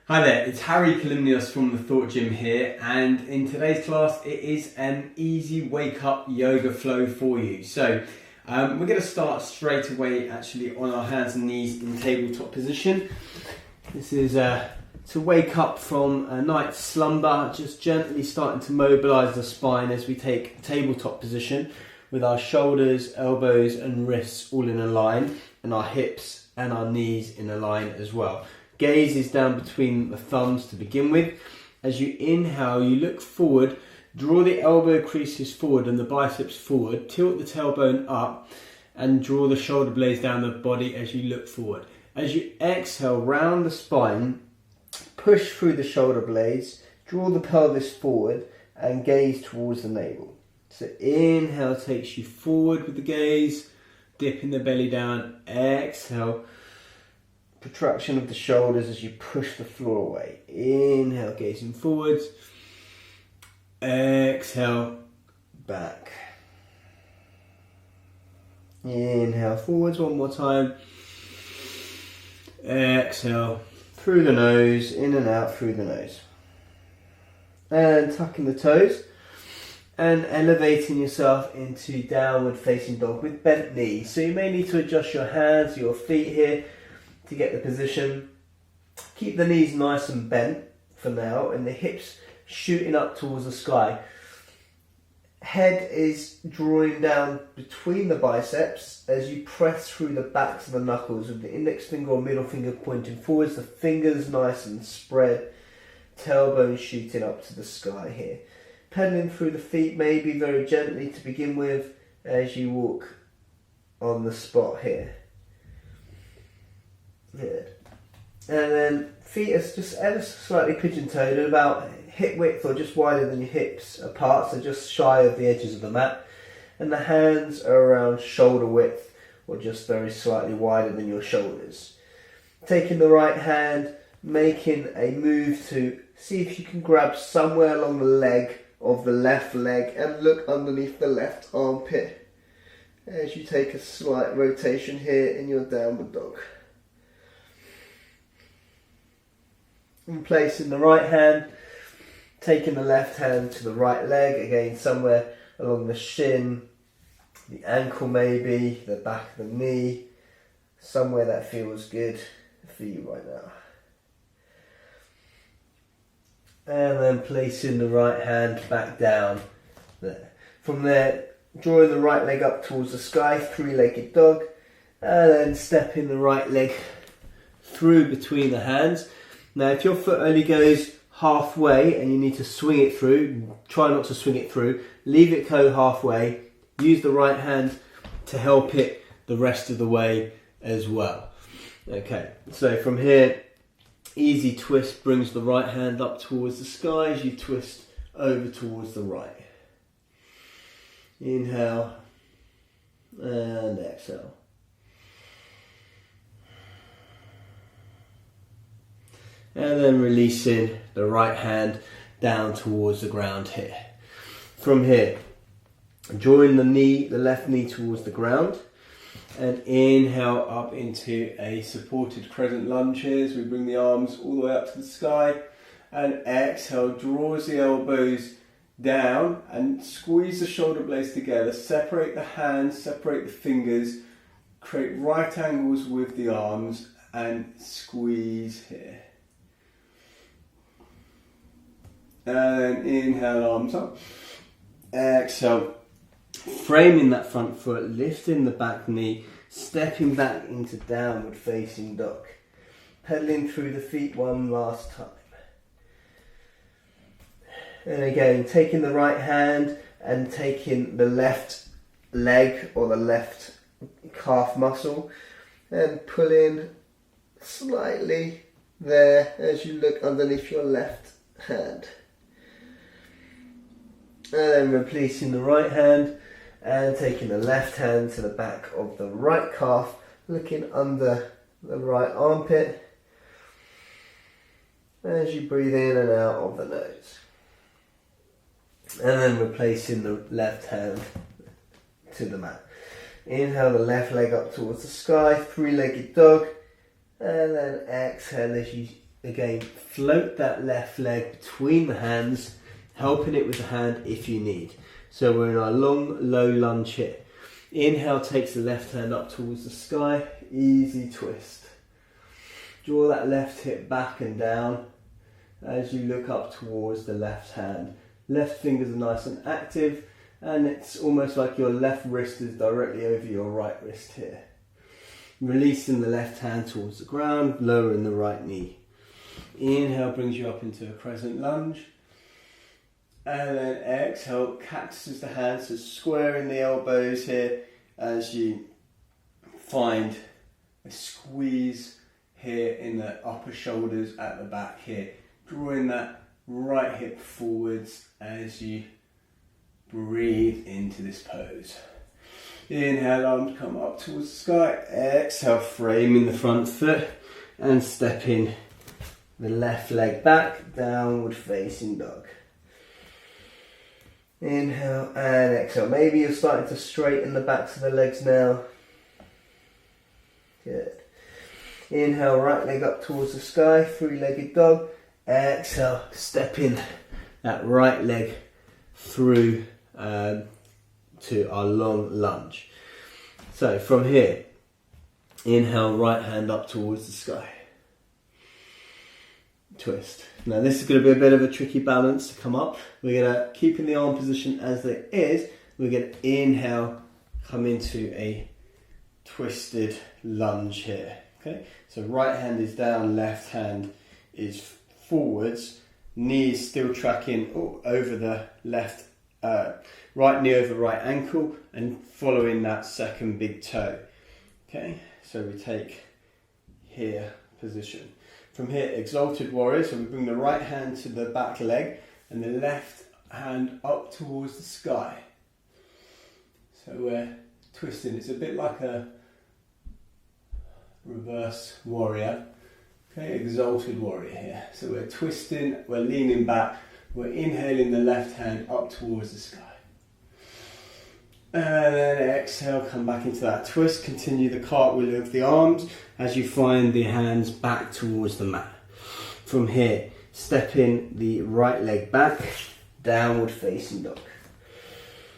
Hi there, it's Harry Kalymnios from the Thought Gym here, and in today's class it is an easy wake up yoga flow for you. So we're going to start straight away actually on our hands and knees in tabletop position. This is to wake up from a night's slumber, just gently starting to mobilise the spine as we take tabletop position with our shoulders, elbows and wrists all in a line, and our hips and our knees in a line as well. Gaze is down between the thumbs to begin with. As you inhale, you look forward, draw the elbow creases forward and the biceps forward, tilt the tailbone up and draw the shoulder blades down the body as you look forward. As you exhale, round the spine, push through the shoulder blades, draw the pelvis forward and gaze towards the navel. So inhale takes you forward with the gaze, dipping the belly down, exhale. Protraction of the shoulders as you push the floor away. Inhale, gazing forwards. Exhale, back. Inhale, forwards one more time. Exhale, through the nose, in and out through the nose. And tucking the toes and elevating yourself into downward facing dog with bent knees. So you may need to adjust your hands, your feet here, to get the position. Keep the knees nice and bent for now and the hips shooting up towards the sky. Head is drawing down between the biceps as you press through the backs of the knuckles with the index finger or middle finger pointing forwards, the fingers nice and spread, tailbone shooting up to the sky here. Pedaling through the feet maybe very gently to begin with as you walk on the spot here. Good. And then feet are just ever so slightly pigeon-toed at about hip width or just wider than your hips apart, so just shy of the edges of the mat. And the hands are around shoulder width or just very slightly wider than your shoulders. Taking the right hand, making a move to see if you can grab somewhere along the leg of the left leg and look underneath the left armpit as you take a slight rotation here in your downward dog. And placing the right hand, taking the left hand to the right leg, again somewhere along the shin, the ankle maybe, the back of the knee, somewhere that feels good for you right now. And then placing the right hand back down there. From there, drawing the right leg up towards the sky, three-legged dog, and then stepping the right leg through between the hands. Now if your foot only goes halfway and you need to swing it through, try not to swing it through, leave it go halfway, use the right hand to help it the rest of the way as well. Okay, so from here, easy twist brings the right hand up towards the sky as you twist over towards the right. Inhale and exhale. And then releasing the right hand down towards the ground here. From here, drawing the left knee towards the ground, and inhale up into a supported crescent lunge here as we bring the arms all the way up to the sky, and exhale, draws the elbows down and squeeze the shoulder blades together, separate the hands, separate the fingers, create right angles with the arms and squeeze here. And inhale, arms up. Exhale, framing that front foot, lifting the back knee, stepping back into downward facing dog. Pedaling through the feet one last time. And again, taking the right hand and taking the left leg or the left calf muscle and pulling slightly there as you look underneath your left hand. And then releasing the right hand and taking the left hand to the back of the right calf, looking under the right armpit as you breathe in and out of the nose. And then replacing the left hand to the mat. Inhale the left leg up towards the sky, three-legged dog, and then exhale as you again, float that left leg between the hands, helping it with the hand if you need. So we're in our long, low lunge here. Inhale takes the left hand up towards the sky, easy twist. Draw that left hip back and down as you look up towards the left hand. Left fingers are nice and active, and it's almost like your left wrist is directly over your right wrist here. Releasing the left hand towards the ground, lowering the right knee. Inhale brings you up into a crescent lunge. And then exhale, cactuses the hands, so squaring the elbows here as you find a squeeze here in the upper shoulders at the back here. Drawing that right hip forwards as you breathe into this pose. Inhale, arms come up towards the sky. Exhale, framing the front foot and stepping the left leg back, downward facing dog. Inhale and exhale. Maybe you're starting to straighten the backs of the legs now. Good. Inhale, right leg up towards the sky, three-legged dog. Exhale, stepping that right leg through to our long lunge. So from here, inhale, right hand up towards the sky. Twist. Now this is going to be a bit of a tricky balance to come up. We're going to keep in the arm position as it is. We're going to inhale, come into a twisted lunge here. Okay, so right hand is down, left hand is forwards, knees still tracking over the left, right knee over right ankle and following that second big toe. Okay, so we take here position. From here, exalted warrior, so we bring the right hand to the back leg and the left hand up towards the sky. So we're twisting, it's a bit like a reverse warrior. Okay, exalted warrior here. So we're twisting, we're leaning back, we're inhaling the left hand up towards the sky. And then exhale, come back into that twist, continue the cartwheel of the arms as you find the hands back towards the mat. From here, stepping the right leg back, downward facing dog.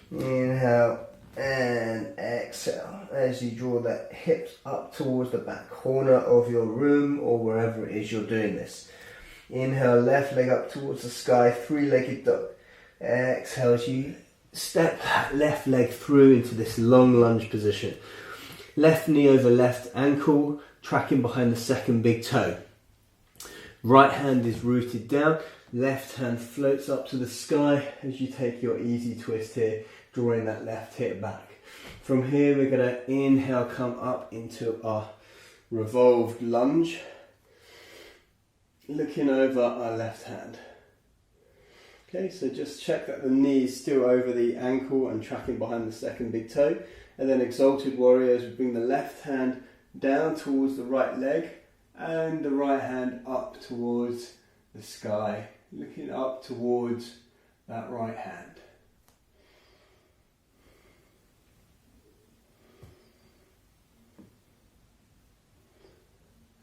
Inhale and exhale as you draw that hips up towards the back corner of your room or wherever it is you're doing this. Inhale, left leg up towards the sky, three-legged dog. Exhale as you step left leg through into this long lunge position. Left knee over left ankle, tracking behind the second big toe. Right hand is rooted down, left hand floats up to the sky as you take your easy twist here, drawing that left hip back. From here we're going to inhale, come up into our revolved lunge, looking over our left hand. Okay, so just check that the knee is still over the ankle and tracking behind the second big toe. And then exalted warriors, we bring the left hand down towards the right leg and the right hand up towards the sky, looking up towards that right hand.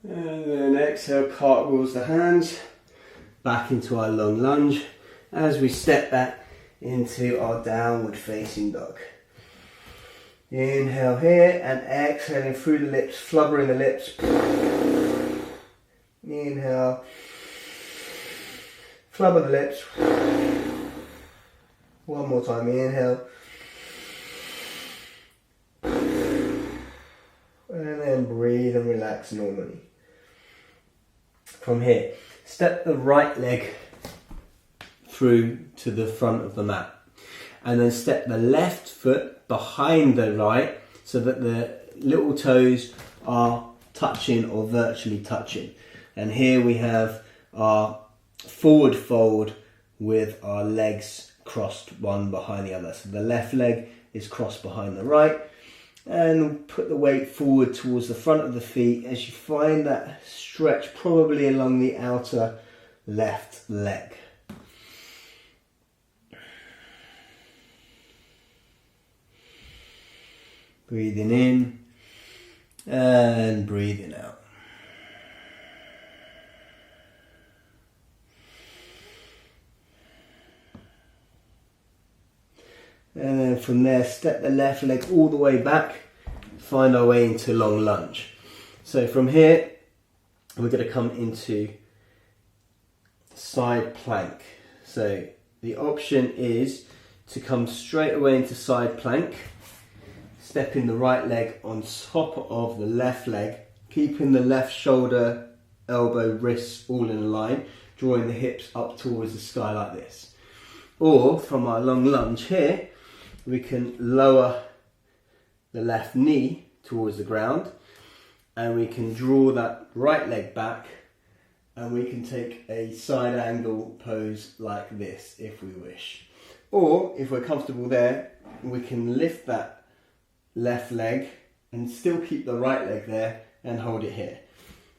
And then exhale, cartwheels the hands back into our long lunge as we step back into our downward facing dog. Inhale here and exhaling through the lips, flubbering the lips. Inhale, flubber the lips. One more time, inhale. And then breathe and relax normally. From here, step the right leg through to the front of the mat and then step the left foot behind the right so that the little toes are touching or virtually touching. And here we have our forward fold with our legs crossed one behind the other. So the left leg is crossed behind the right, and put the weight forward towards the front of the feet as you find that stretch probably along the outer left leg. Breathing in and breathing out. And then from there, step the left leg all the way back, find our way into long lunge. So from here, we're going to come into side plank. So the option is to come straight away into side plank, stepping the right leg on top of the left leg, keeping the left shoulder, elbow, wrists all in a line, drawing the hips up towards the sky like this. Or from our long lunge here, we can lower the left knee towards the ground, and we can draw that right leg back, and we can take a side angle pose like this if we wish. Or if we're comfortable there, we can lift that left leg and still keep the right leg there and hold it here.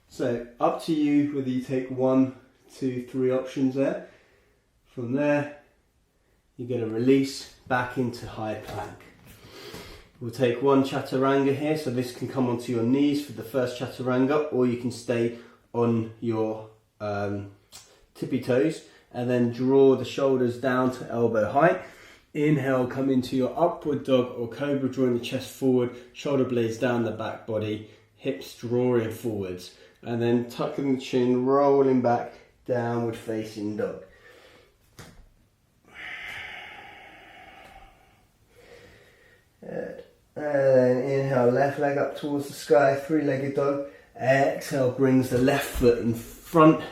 So up to you whether you take 1, 2, 3 options there. From there, you're going to release back into high plank. We'll take one chaturanga here, so this can come onto your knees for the first chaturanga, or you can stay on your tippy toes and then draw the shoulders down to elbow height. Inhale, come into your upward dog or cobra, drawing the chest forward, shoulder blades down the back body, hips drawing forwards, and then tucking the chin, rolling back, downward facing dog. Good. And then inhale, left leg up towards the sky, three-legged dog. Exhale, brings the left foot in front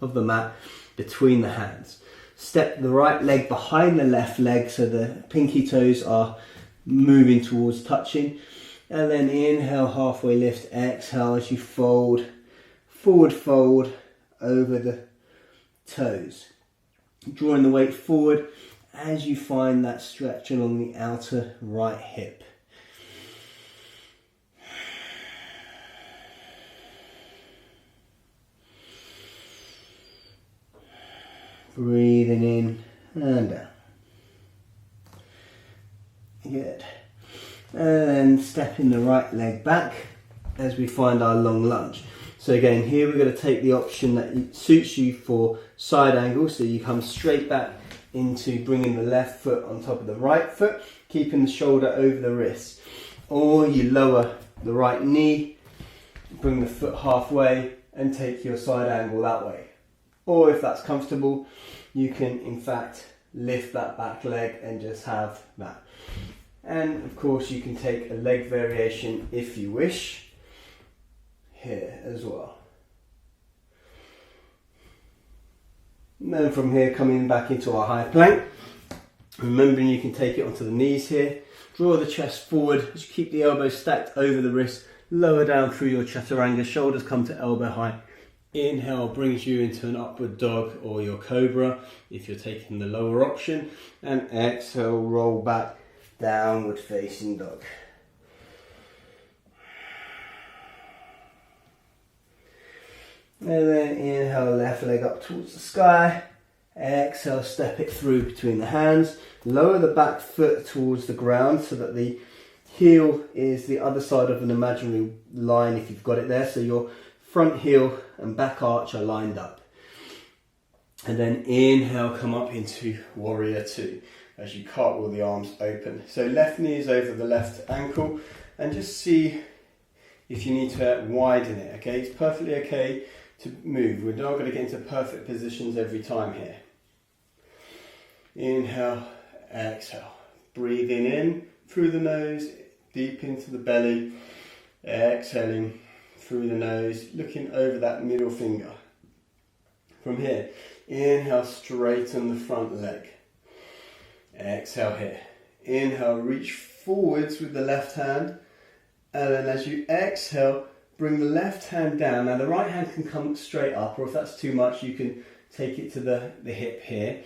of the mat between the hands. Step the right leg behind the left leg so the pinky toes are moving towards touching. And then inhale, halfway lift. Exhale as you fold, forward fold over the toes. Drawing the weight forward as you find that stretch along the outer right hip. Breathing in and down. Good. And then stepping the right leg back as we find our long lunge. So again, here we're going to take the option that suits you for side angle. So you come straight back into bringing the left foot on top of the right foot, keeping the shoulder over the wrist. Or you lower the right knee, bring the foot halfway and take your side angle that way. Or if that's comfortable, you can in fact lift that back leg and just have that. And of course you can take a leg variation if you wish, here as well. And then from here, coming back into our high plank, remembering you can take it onto the knees here, draw the chest forward as you keep the elbows stacked over the wrist, lower down through your chaturanga, shoulders come to elbow height. Inhale brings you into an upward dog or your cobra if you're taking the lower option, and exhale, roll back, downward facing dog. And then inhale, left leg up towards the sky. Exhale, step it through between the hands. Lower the back foot towards the ground so that the heel is the other side of an imaginary line if you've got it there. So your front heel and back arch are lined up. And then inhale, come up into warrior two as you cartwheel the arms open. So left knee is over the left ankle, and just see if you need to widen it. Okay, it's perfectly okay to move. We're not going to get into perfect positions every time here. Inhale, exhale. Breathing in through the nose, deep into the belly. Exhaling through the nose, looking over that middle finger. From here, inhale, straighten the front leg. Exhale here. Inhale, reach forwards with the left hand. And then as you exhale, bring the left hand down. Now the right hand can come straight up, or if that's too much, you can take it to the hip here.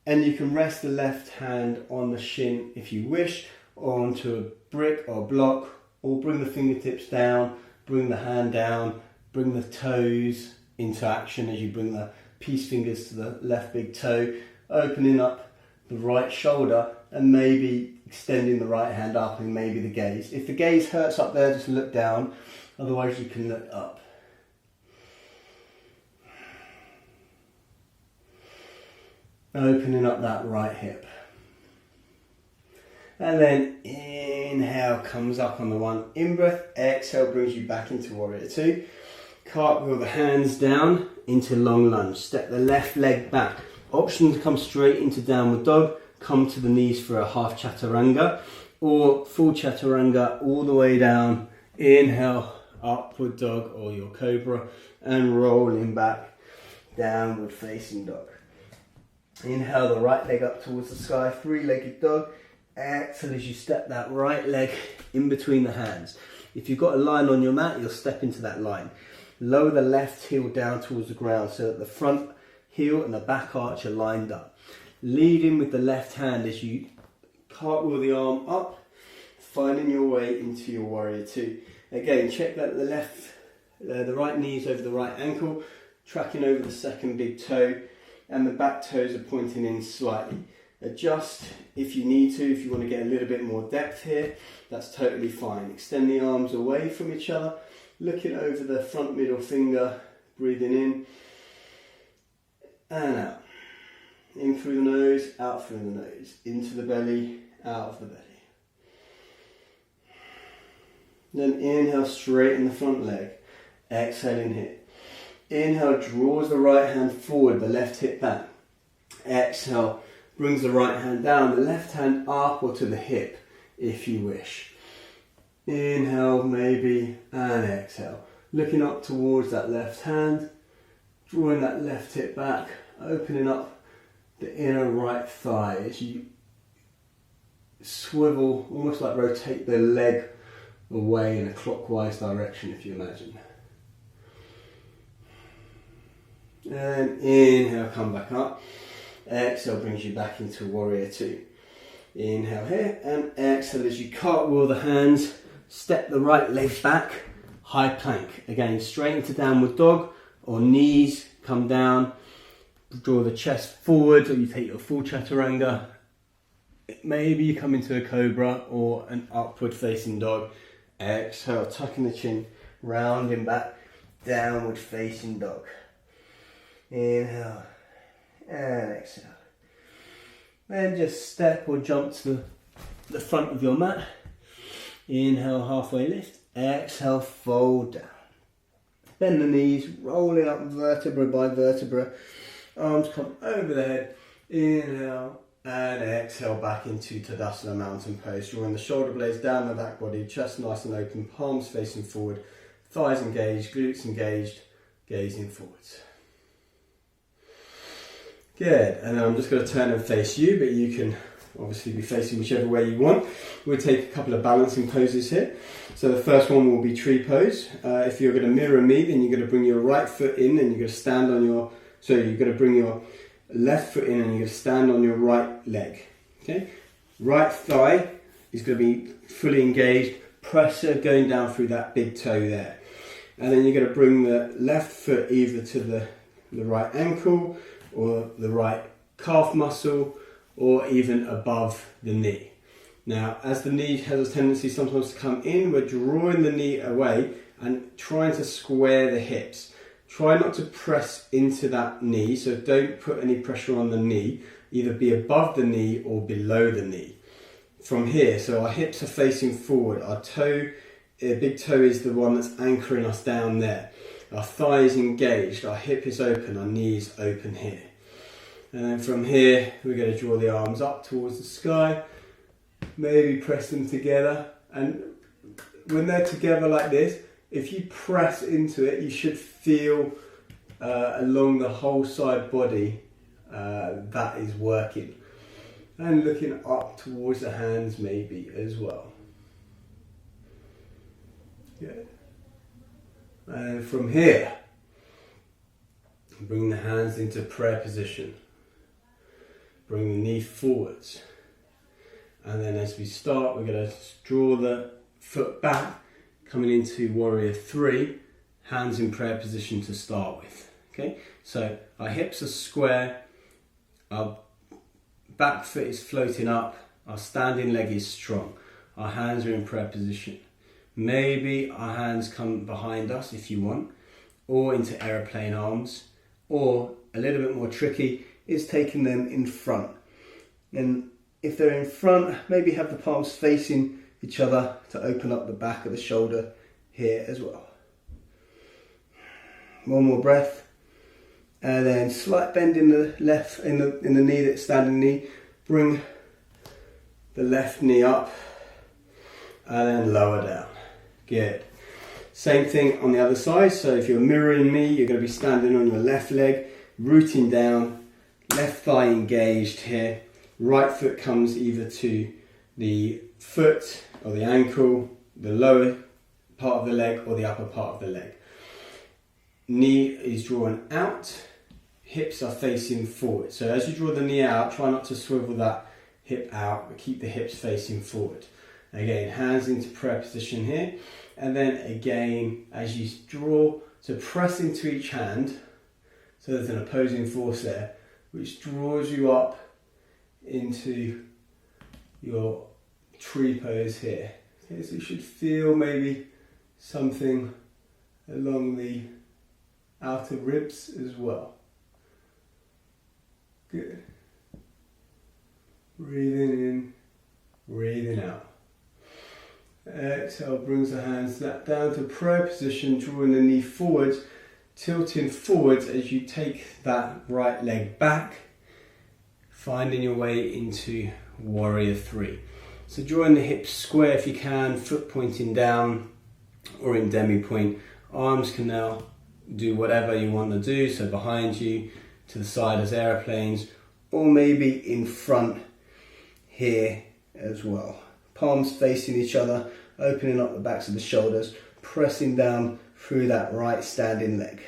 And you can rest the left hand on the shin if you wish, or onto a brick or block, or bring the fingertips down, bring the hand down, bring the toes into action as you bring the peace fingers to the left big toe, opening up the right shoulder and maybe extending the right hand up and maybe the gaze. If the gaze hurts up there, just look down, otherwise you can look up. Opening up that right hip. And then inhale comes up on the one in-breath. Exhale brings you back into warrior two. Cartwheel the hands down into long lunge. Step the left leg back. Option to come straight into downward dog. Come to the knees for a half chaturanga or full chaturanga all the way down. Inhale, upward dog or your cobra, and rolling back, downward facing dog. Inhale the right leg up towards the sky, three-legged dog. Exhale as you step that right leg in between the hands. If you've got a line on your mat, you'll step into that line. Lower the left heel down towards the ground so that the front heel and the back arch are lined up. Lead in with the left hand as you cartwheel the arm up, finding your way into your warrior two. Again, check that the right knee is over the right ankle, tracking over the second big toe, and the back toes are pointing in slightly. Adjust if you need to, if you want to get a little bit more depth here, that's totally fine. Extend the arms away from each other, looking over the front middle finger, breathing in and out. In through the nose, out through the nose, into the belly, out of the belly. Then inhale, straighten the front leg. Exhale, inhale. Inhale, draws the right hand forward, the left hip back. Exhale, brings the right hand down, the left hand up or to the hip, if you wish. Inhale, maybe, and exhale. Looking up towards that left hand, drawing that left hip back, opening up the inner right thigh as you swivel, almost like rotate the leg away in a clockwise direction, if you imagine. And inhale, come back up. Exhale brings you back into warrior two. Inhale here and exhale as you cartwheel the hands, step the right leg back, high plank. Again, straight into downward dog or knees come down, draw the chest forward or you take your full chaturanga. Maybe you come into a cobra or an upward facing dog. Exhale, tucking the chin, rounding back, downward facing dog. Inhale and exhale. Then just step or jump to the front of your mat. Inhale, halfway lift. Exhale, fold down. Bend the knees, rolling up vertebra by vertebra. Arms come over the head. Inhale and exhale back into Tadasana mountain pose. Drawing the shoulder blades down the back body, chest nice and open, palms facing forward, thighs engaged, glutes engaged, gazing forwards. Good, and then I'm just going to turn and face you, but you can obviously be facing whichever way you want. We'll take a couple of balancing poses here. So the first one will be tree pose. If you're going to mirror me, then you're going to bring your right foot in and you're going to stand on your, so you're going to bring your left foot in and you're going to stand on your right leg. Okay, right thigh is going to be fully engaged, pressure going down through that big toe there. And then you're going to bring the left foot either to the right ankle or the right calf muscle, or even above the knee. Now, as the knee has a tendency sometimes to come in, we're drawing the knee away and trying to square the hips. Try not to press into that knee, so don't put any pressure on the knee. Either be above the knee or below the knee. From here, so our hips are facing forward, our toe, big toe is the one that's anchoring us down there. Our thigh is engaged, our hip is open, our knee is open here. And then from here, we're going to draw the arms up towards the sky, maybe press them together. And when they're together like this, if you press into it, you should feel along the whole side body that is working. And looking up towards the hands maybe as well. Good. And from here, bring the hands into prayer position. Bring the knee forwards. And then as we start, we're going to draw the foot back, coming into warrior three, hands in prayer position to start with. Okay, so our hips are square, our back foot is floating up, our standing leg is strong, our hands are in prayer position. Maybe our hands come behind us if you want, or into aeroplane arms, or a little bit more tricky is taking them in front. And If they're in front, maybe have the palms facing each other to open up the back of the shoulder here as well. One more breath, and then slight bend in the left, in the knee, that standing knee. Bring the left knee up, and then lower down. Good. Same thing on the other side. So if you're mirroring me, you're going to be standing on your left leg, rooting down, left thigh engaged here. Right foot comes either to the foot or the ankle, the lower part of the leg or the upper part of the leg. Knee is drawn out, hips are facing forward. So as you draw the knee out, try not to swivel that hip out, but keep the hips facing forward. Again, hands into prayer position here. And then again, as you draw, so press into each hand. So there's an opposing force there, which draws you up into your tree pose here. Okay, so you should feel maybe something along the outer ribs as well. Good. Breathing in, breathing out. Exhale, brings the hands down to prayer position, drawing the knee forwards, tilting forwards as you take that right leg back, finding your way into warrior three. So drawing the hips square if you can, foot pointing down or in demi point. Arms can now do whatever you want to do, so behind you, to the side as aeroplanes, or maybe in front here as well. Palms facing each other, opening up the backs of the shoulders, pressing down through that right standing leg.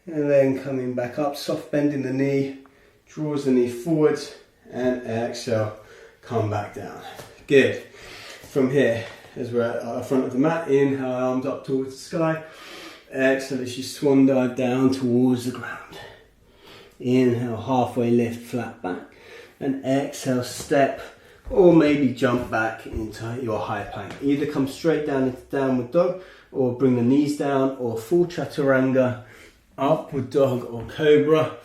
And then coming back up, soft bending the knee, draws the knee forwards, and exhale, come back down. Good. From here, as we're at the front of the mat, inhale, arms up towards the sky. Exhale as you swan dive down towards the ground. Inhale, halfway lift, flat back. And exhale, step or maybe jump back into your high plank. Either come straight down into downward dog, or bring the knees down, or full chaturanga, upward dog or cobra,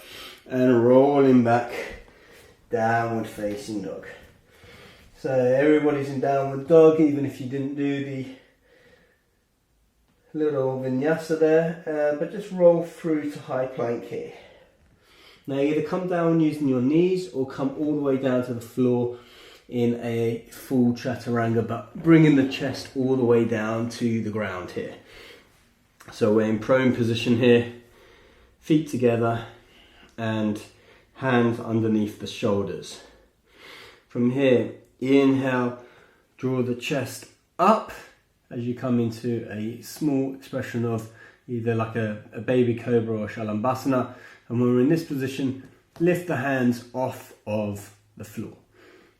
and rolling back, downward facing dog. So everybody's in downward dog, even if you didn't do the little vinyasa there, but just roll through to high plank here. Now either come down using your knees or come all the way down to the floor in a full chaturanga, but bringing the chest all the way down to the ground here. So we're in prone position here, feet together and hands underneath the shoulders. From here, inhale, draw the chest up as you come into a small expression of either like a baby cobra or shalambhasana. And when we're in this position, lift the hands off of the floor.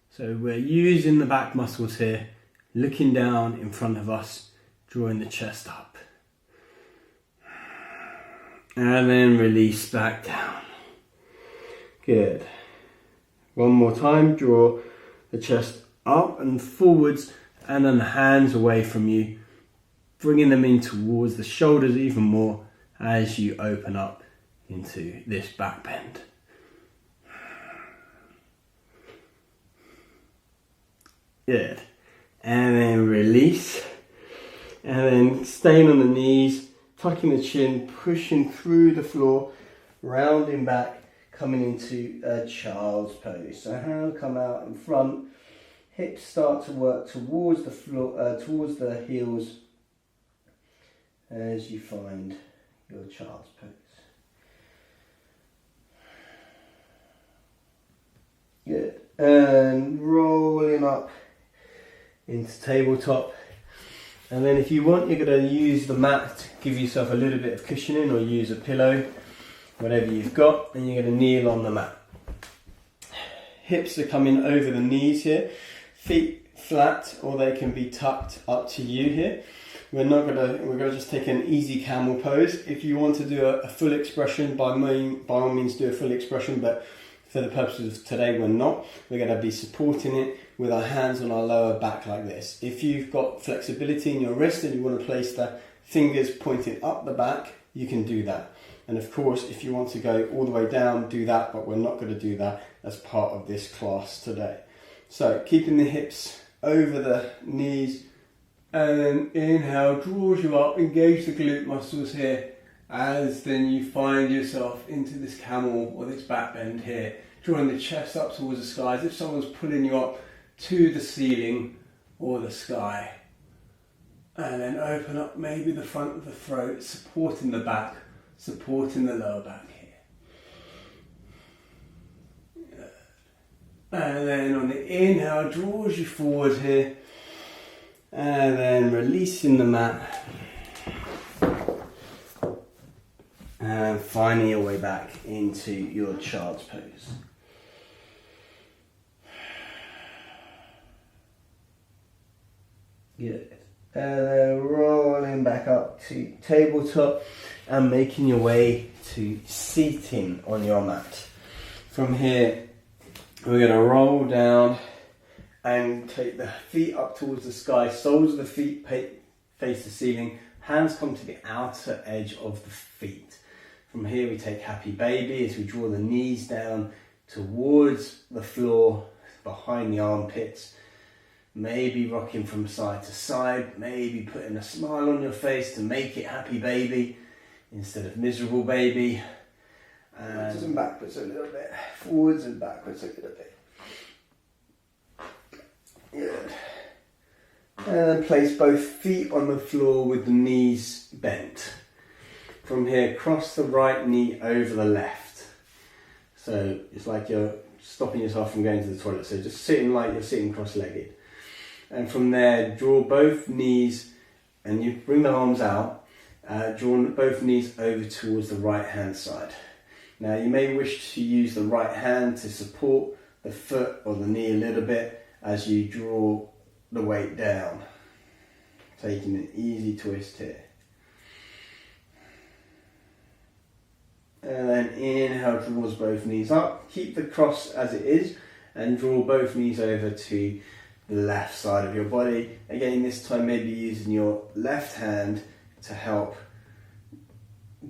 So we're using the back muscles here, looking down in front of us, drawing the chest up. And then release back down. Good. One more time, draw the chest up and forwards, and then the hands away from you, bringing them in towards the shoulders even more as you open up into this back bend. Good. And then release. And then staying on the knees, tucking the chin, pushing through the floor, rounding back, coming into a child's pose. So hands come out in front, hips start to work towards the floor, towards the heels as you find your child's pose. Good. And rolling up into tabletop. And then if you want, you're going to use the mat to give yourself a little bit of cushioning, or use a pillow, whatever you've got, and you're going to kneel on the mat. Hips are coming over the knees here, feet flat, or they can be tucked up to you here. We're going to just take an easy camel pose. If you want to do a full expression, by all means do a full expression, but for the purposes of today, we're not. We're going to be supporting it with our hands on our lower back like this. If you've got flexibility in your wrist and you want to place the fingers pointing up the back, you can do that. And of course, if you want to go all the way down, do that, but we're not going to do that as part of this class today. So keeping the hips over the knees, and then inhale, draws you up, engage the glute muscles here, as then you find yourself into this camel or this back bend here, drawing the chest up towards the sky as if someone's pulling you up to the ceiling or the sky. And then open up maybe the front of the throat, supporting the back, supporting the lower back here. And then on the inhale, draws you forward here. And then releasing the mat. And finding your way back into your child's pose. Good. And then rolling back up to tabletop and making your way to seating on your mat. From here, we're going to roll down and take the feet up towards the sky. Soles of the feet face the ceiling. Hands come to the outer edge of the feet. From here, we take happy baby as we draw the knees down towards the floor, behind the armpits. Maybe rocking from side to side, maybe putting a smile on your face to make it happy baby instead of miserable baby. Forwards and backwards a little bit, forwards and backwards a little bit. Good. And then place both feet on the floor with the knees bent. From here, cross the right knee over the left. So it's like you're stopping yourself from going to the toilet. So just sitting like you're sitting cross-legged. And from there, draw both knees, and you bring the arms out, draw both knees over towards the right hand side. Now you may wish to use the right hand to support the foot or the knee a little bit as you draw the weight down. Taking an easy twist here. And then inhale towards both knees up. Keep the cross as it is and draw both knees over to the left side of your body. Again, this time maybe using your left hand to help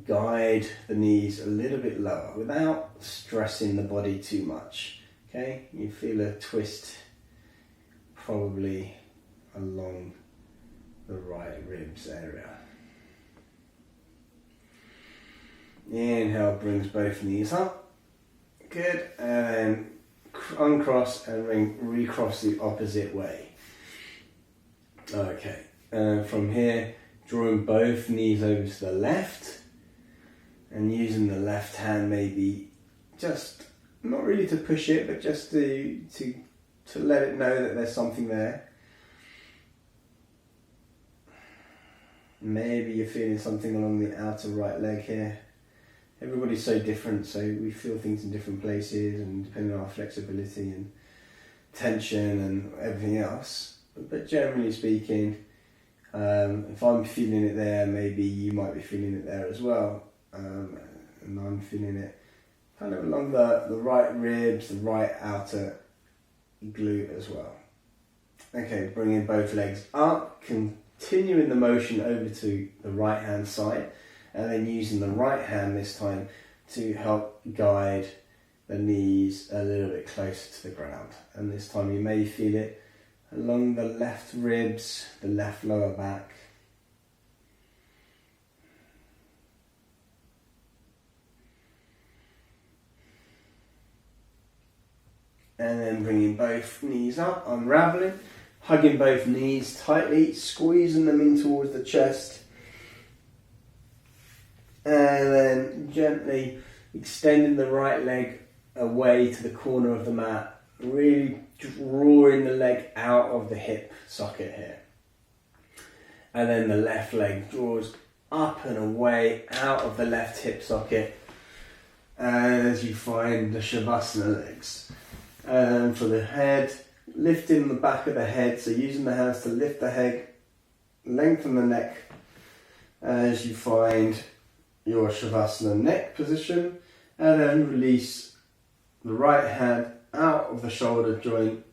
guide the knees a little bit lower without stressing the body too much. Okay, you feel a twist probably along the right ribs area. Inhale brings both knees up. Good, and then uncross and recross the opposite way. Okay, from here, drawing both knees over to the left and using the left hand maybe just, not really to push it, but just to let it know that there's something there. Maybe you're feeling something along the outer right leg here. Everybody's so different, so we feel things in different places and depending on our flexibility and tension and everything else. But generally speaking, if I'm feeling it there, maybe you might be feeling it there as well. And I'm feeling it kind of along the right ribs, the right outer glute as well. Okay, bringing both legs up, continuing the motion over to the right hand side. And then using the right hand this time to help guide the knees a little bit closer to the ground. And this time you may feel it along the left ribs, the left lower back. And then bringing both knees up, unraveling, hugging both knees tightly, squeezing them in towards the chest. And then gently extending the right leg away to the corner of the mat, really drawing the leg out of the hip socket here. And then the left leg draws up and away out of the left hip socket as you find the Shavasana legs. And for the head, lifting the back of the head, so using the hands to lift the head, lengthen the neck as you find your Shavasana neck position, and then release the right hand out of the shoulder joint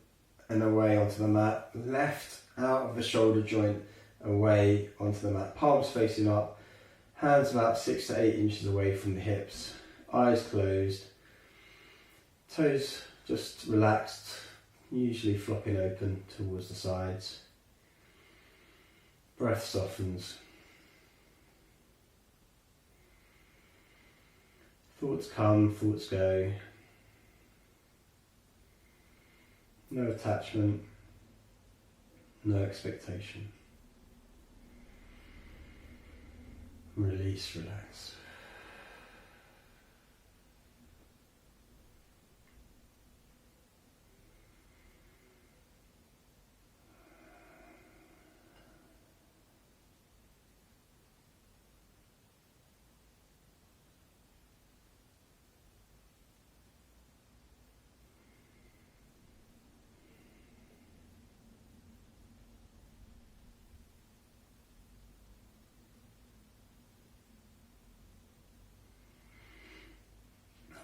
and away onto the mat, left out of the shoulder joint away onto the mat, palms facing up, Hands about 6 to 8 inches away from the hips, eyes closed, toes just relaxed, usually flopping open towards the sides. Breath softens. Thoughts come, thoughts go. No attachment, no expectation. Release, relax.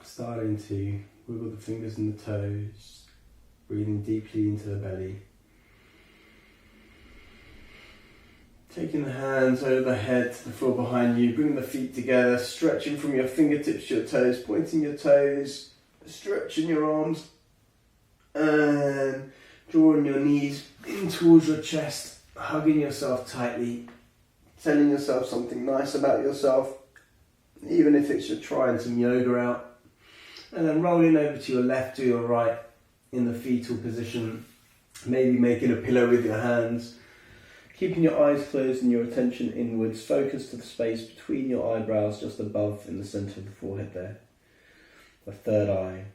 Starting to wiggle the fingers and the toes, breathing deeply into the belly. Taking the hands over the head to the floor behind you, bringing the feet together, stretching from your fingertips to your toes, pointing your toes, stretching your arms, and drawing your knees in towards your chest, hugging yourself tightly, telling yourself something nice about yourself, even if it's you're trying some yoga out. And then rolling over to your left or your right in the fetal position, maybe making a pillow with your hands, keeping your eyes closed and your attention inwards, focus to the space between your eyebrows just above in the centre of the forehead there, the third eye.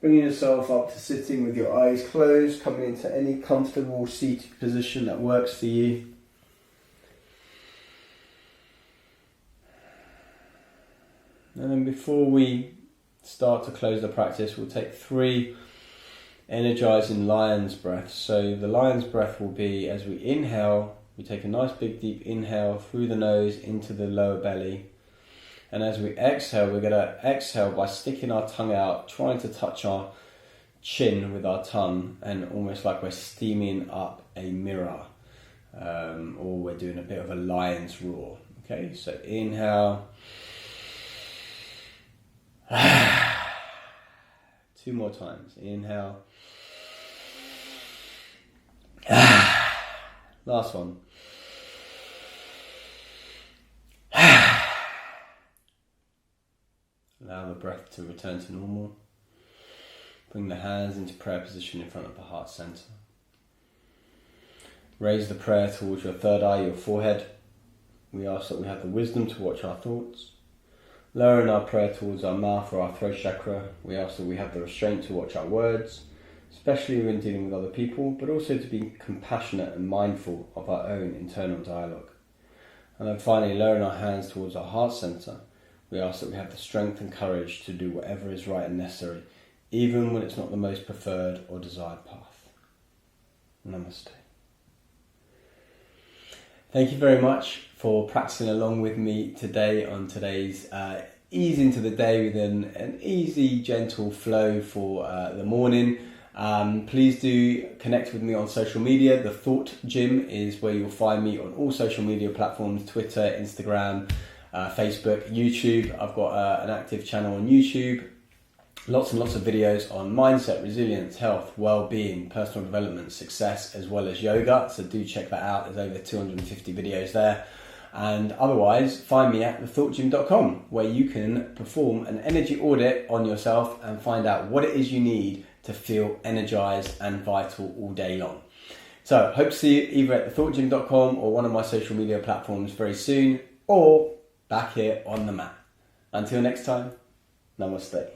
Bringing yourself up to sitting with your eyes closed, coming into any comfortable seated position that works for you. And then before we start to close the practice, we'll take 3 energizing lion's breaths. So the lion's breath will be, as we inhale, we take a nice big deep inhale through the nose into the lower belly. And as we exhale, we're going to exhale by sticking our tongue out, trying to touch our chin with our tongue, and almost like we're steaming up a mirror, or we're doing a bit of a lion's roar. Okay, so inhale. 2 more times. Inhale. Last one. Allow the breath to return to normal. Bring the hands into prayer position in front of the heart center. Raise the prayer towards your third eye, your forehead. We ask that we have the wisdom to watch our thoughts. Lowering our prayer towards our mouth or our throat chakra, we ask that we have the restraint to watch our words, especially when dealing with other people, but also to be compassionate and mindful of our own internal dialogue. And then finally, lowering our hands towards our heart center, we ask that we have the strength and courage to do whatever is right and necessary, even when it's not the most preferred or desired path. Namaste. Thank you very much for practicing along with me today on today's ease into the day with an easy, gentle flow for the morning. Please do connect with me on social media. The Thought Gym is where you'll find me on all social media platforms: Twitter, Instagram, Facebook, YouTube. I've got an active channel on YouTube. Lots and lots of videos on mindset, resilience, health, well-being, personal development, success, as well as yoga. So do check that out. There's over 250 videos there. And otherwise, find me at thethoughtgym.com, where you can perform an energy audit on yourself and find out what it is you need to feel energized and vital all day long. So hope to see you either at thethoughtgym.com or one of my social media platforms very soon, or back here on the mat. Until next time, namaste.